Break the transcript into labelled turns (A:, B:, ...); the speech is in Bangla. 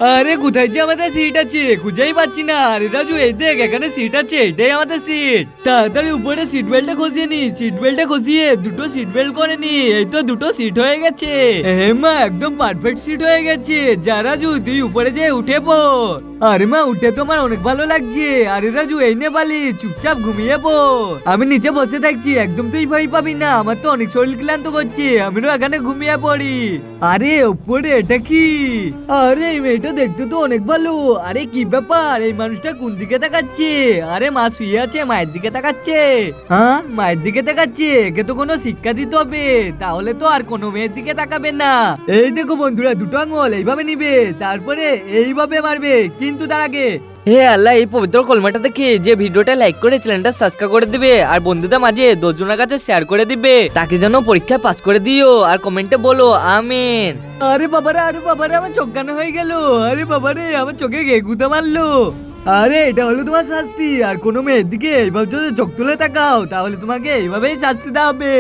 A: আরে কোথায় যে আমাদের সিট আছে খুঁজেই পাচ্ছি না। আরে রাজু এই দেখ এখানে সিট আছে, এটাই আমাদের সিট। তাড়াতাড়ি উপরে সিট বেল্টটা খসিয়ে নি, সিট বেল্টটা খসিয়ে দুটো সিট বেল্ট করে নি। এই তো দুটো সিট হয়ে গেছে। হ্যাঁ মা একদম পারফেক্ট সিট হয়ে গেছে। যা রাজু তুই উপরে যে উঠে পড়। আরে মা উঠে তোমার অনেক ভালো লাগছে। আরে রাজু এই নে বালি, চুপচাপ ঘুমিয়ে পড়। আমি নিচে বসে থাকছি, একদম তুই ভয় পাবি না। আমার তো অনেক শরীর ক্লান্ত করছে, আমিও এখানে ঘুমিয়ে পড়ি। আরে উপরে এটা কি? আরে এই মেয়েটা দেখতে তো অনেক ভালো। আরে কি ব্যাপার, এই মানুষটা কোন দিকে তাকাচ্ছে? আরে মা শুয়ে আছে, মায়ের দিকে তাকাচ্ছে। হ্যাঁ মায়ের দিকে তাকাচ্ছে, একে তো কোনো শিক্ষা দিতে হবে, তাহলে তো আর কোনো মেয়ের দিকে তাকাবে না। এই দেখো বন্ধুরা, দুটো আঙুল এইভাবে নিবে, তারপরে এইভাবে মারবে, কিন্তু তার আগে
B: হে আল্লাহ, এই পবিত্র কলমাটা দেখে যে ভিডিওটা লাইক করে চ্যানেলটা সাবস্ক্রাইব করে দিবে আর বন্ধুদের মাঝে 10 জনের কাছে শেয়ার করে দিবে, তাকে যেন পরীক্ষায় পাস করে দিও আর কমেন্টে বলো আমিন।
A: আরে বাবারে, আরে বাবারে, আমার চোখ কানা হয়ে গেল। আরে বাবারে, আমার চোখে গুঁতা মারলো। আরে এটা হলো তোমার শাস্তি। আর কোনো মেয়ের দিকে এইভাবে যদি চোখ তুলে তাকাও তাহলে তোমাকে এইভাবেই শাস্তি দেওয়া হবে।